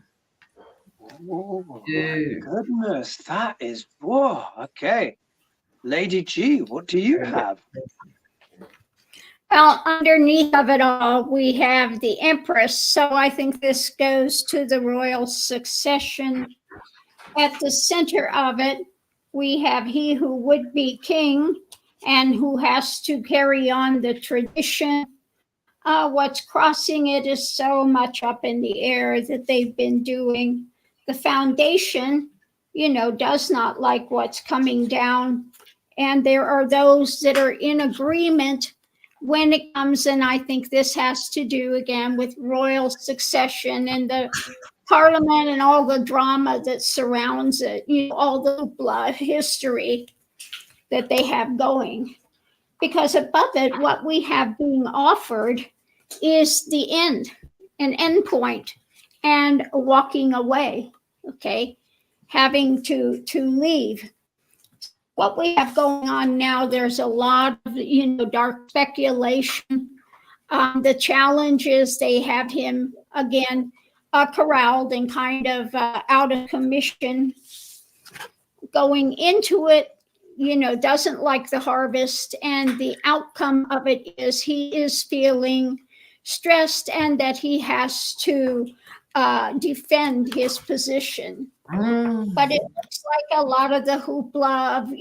Oh, my goodness, that is, whoa, okay. Lady G, what do you have? Well, underneath of it all, we have the Empress. So I think this goes to the royal succession. At the center of it, we have he who would be king and who has to carry on the tradition. What's crossing it is so much up in the air that they've been doing. The foundation, does not like what's coming down. And there are those that are in agreement when it comes, and I think this has to do again with royal succession and the Parliament and all the drama that surrounds it, all the blood history that they have going. Because above it, what we have being offered is the end, an end point, and walking away, okay, having to leave. What we have going on now, there's a lot of, dark speculation. The challenge is they have him, again, corralled and kind of out of commission. Going into it, doesn't like the harvest, and the outcome of it is he is feeling stressed and that he has to defend his position. But it looks like a lot of the hoopla of,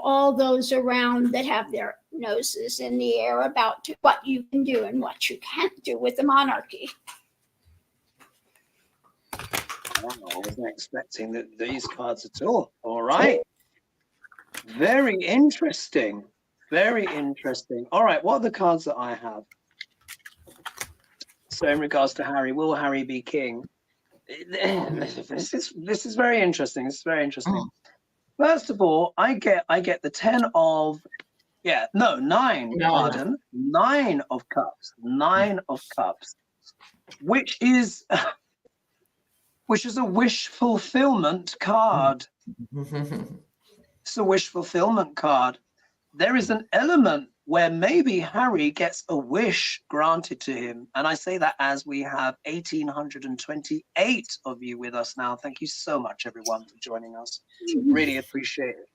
all those around that have their noses in the air about what you can do and what you can't do with the monarchy. Wow, I wasn't expecting these cards at all. All right. Very interesting. Very interesting. All right, what are the cards that I have? So in regards to Harry, will Harry be king? This is very interesting. This is very interesting. First of all, I get the 10 of nine. Pardon, 9 of cups. 9 of cups, which is a wish fulfillment card. It's a wish fulfillment card. There is an element where maybe Harry gets a wish granted to him. And I say that as we have 1,828 of you with us now. Thank you so much, everyone, for joining us. Really appreciate it.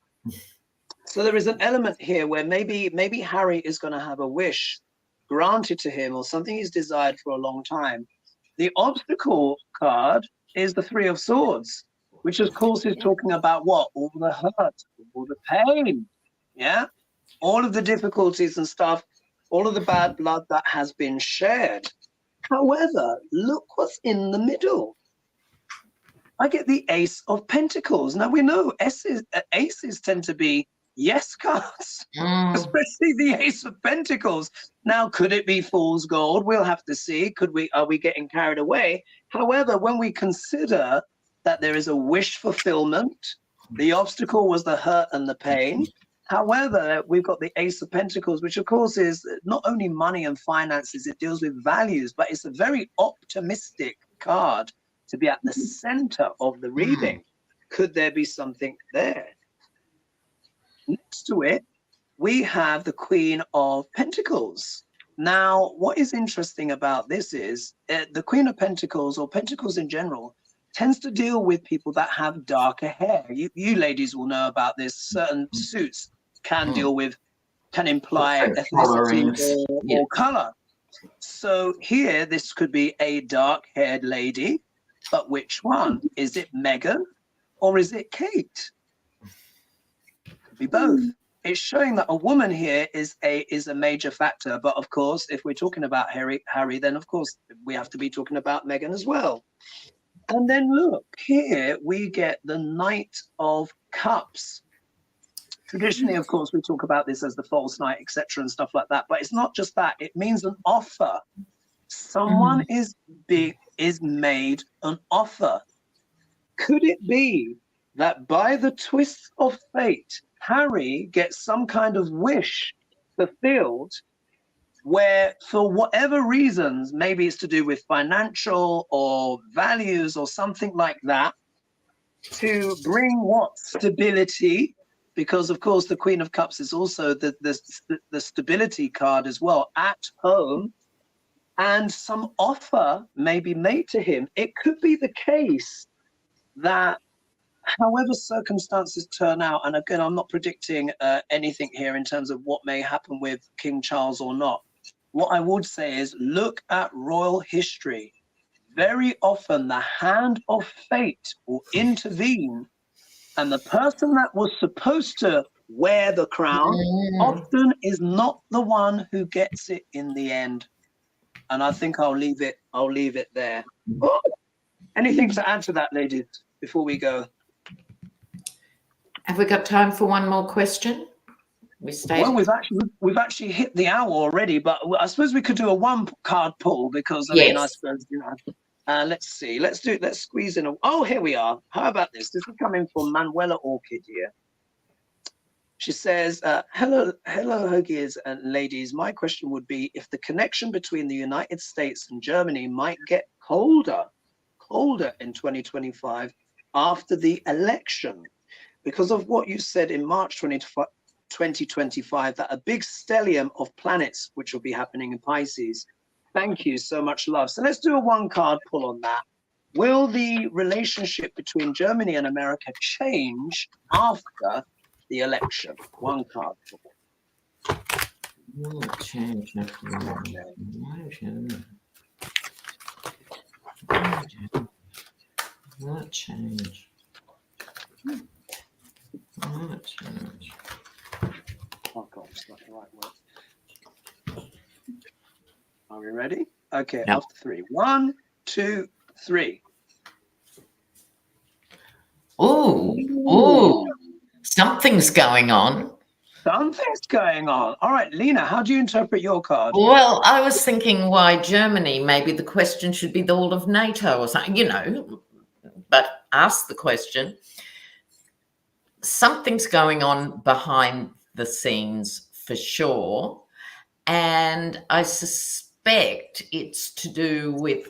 So there is an element here where maybe Harry is going to have a wish granted to him or something he's desired for a long time. The obstacle card is the 3 of Swords, which of course is talking about what? All the hurt, all the pain, yeah? All of the difficulties and stuff, all of the bad blood that has been shared. However, look what's in the middle. I get the Ace of Pentacles. Now we know aces tend to be yes cards, especially the Ace of Pentacles. Now, could it be fool's gold? We'll have to see. Are we getting carried away? However, when we consider that there is a wish fulfillment, the obstacle was the hurt and the pain. However, we've got the Ace of Pentacles, which of course is not only money and finances, it deals with values, but it's a very optimistic card to be at the center of the reading. Could there be something there? Next to it, we have the Queen of Pentacles. Now, what is interesting about this is the Queen of Pentacles, or Pentacles in general, tends to deal with people that have darker hair. You ladies will know about this. Certain suits can imply ethnicity or color. So here, this could be a dark-haired lady, but which one? Is it Meghan or is it Kate? Could be both. It's showing that a woman here is a major factor. But of course, if we're talking about Harry, then of course we have to be talking about Meghan as well. And then look, here we get the Knight of Cups. Traditionally, of course, we talk about this as the false knight, etc., and stuff like that. But it's not just that. It means an offer. Someone is made an offer. Could it be that by the twist of fate, Harry gets some kind of wish fulfilled where, for whatever reasons, maybe it's to do with financial or values or something like that, to bring what? Stability, because of course the Queen of Cups is also the stability card as well, at home, and some offer may be made to him. It could be the case that however circumstances turn out, and again, I'm not predicting anything here in terms of what may happen with King Charles or not, what I would say is look at royal history. Very often the hand of fate will intervene, and the person that was supposed to wear the crown often is not the one who gets it in the end. And I think I'll leave it there. Oh, anything to add to that, ladies, before we go? Have we got time for one more question? Well, we've actually hit the hour already, but I suppose we could do a one card pull because I mean, I suppose, you know. Let's see. Let's squeeze in oh, here we are. How about this? This is coming from Manuela Orchid here. She says, hello, Hogies and ladies. My question would be if the connection between the United States and Germany might get colder in 2025 after the election, because of what you said in March 2025, that a big stellium of planets which will be happening in Pisces. Thank you so much, love. So let's do a one card pull on that. Will the relationship between Germany and America change after the election? One card pull. Will it change after the election? Will it change? Will it change? Oh God, it's not the right word. Are we ready? Okay, Yeah. after 3. 1, 2, 3. Oh, something's going on. Something's going on. All right, Lena, how do you interpret your card? Well, I was thinking why Germany, maybe the question should be the all of NATO or something, you know, but ask the question. Something's going on behind the scenes for sure. And I suspect it's to do with,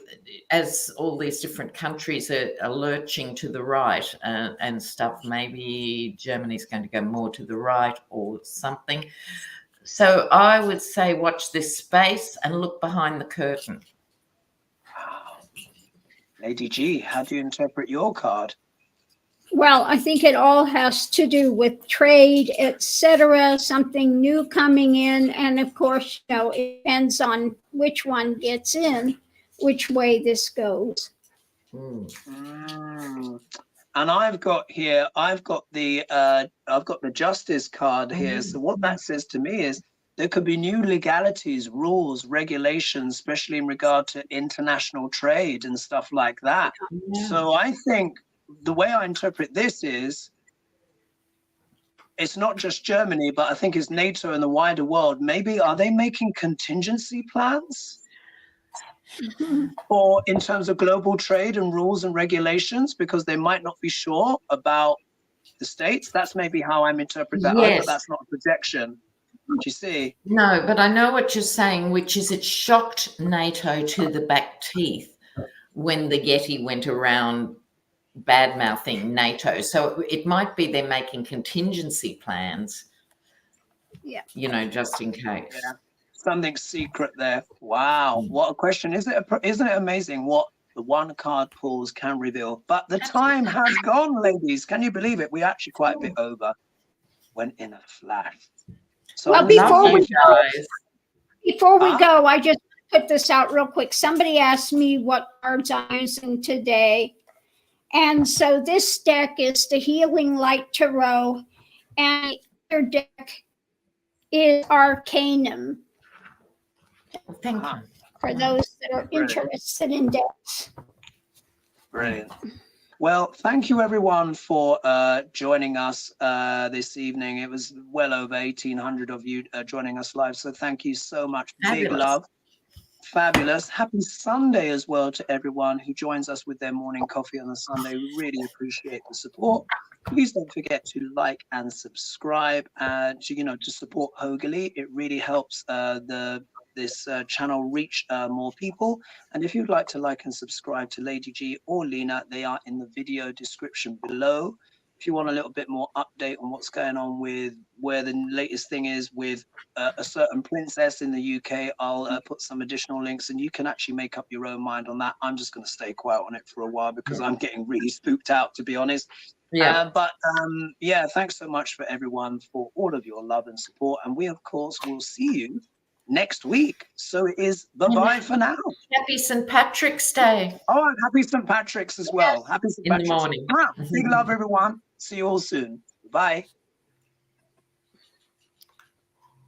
as all these different countries are lurching to the right and stuff, maybe Germany's going to go more to the right or something. So I would say watch this space and look behind the curtain. Lady G, how do you interpret your card? Well, I think it all has to do with trade, etc. Something new coming in, and of course, you know, it depends on which one gets in, which way this goes. And I've got the Justice card here. So what that says to me is there could be new legalities, rules, regulations, especially in regard to international trade and stuff like that. Yeah. So I think the way I interpret this is it's not just Germany, but I think it's NATO and the wider world. Maybe are they making contingency plans or in terms of global trade and rules and regulations, because they might not be sure about the States? That's maybe how I'm interpreting that. Yes. I hope that's not a projection. Do you see? No, but I know what you're saying, which is it shocked NATO to the back teeth when the Yeti went around bad-mouthing NATO. So it might be they're making contingency plans, you know, just in case. Yeah. Something secret there. Wow, what a question. Isn't it amazing what the one card pulls can reveal? But the time has gone, ladies. Can you believe it? We're actually quite a bit over. Went in a flash. So well, before we go, I just put this out real quick. Somebody asked me what cards I'm using today. And so this deck is the Healing Light Tarot, and the other deck is Arcanum. Thank you. For those that are interested in decks. Brilliant. Well, thank you everyone for joining us this evening. It was well over 1,800 of you joining us live. So thank you so much. Fabulous. Big love. Fabulous. Happy Sunday as well to everyone who joins us with their morning coffee on a Sunday. We really appreciate the support. Please don't forget to like and subscribe and to support HoGaLe's. It really helps this channel reach more people. And if you'd like to like and subscribe to Lady G or Lena, they are in the video description below. If you want a little bit more update on what's going on with where the latest thing is with a certain princess in the UK, I'll put some additional links and you can actually make up your own mind on that. I'm just going to stay quiet on it for a while because I'm getting really spooked out, to be honest. Yeah. Thanks so much for everyone for all of your love and support. And we, of course, will see you next week. So it is bye-bye for now. Happy St. Patrick's Day. Oh, and happy St. Patrick's as well. Happy St. In the Patrick's. morning. Big love, everyone. See you all soon. Bye.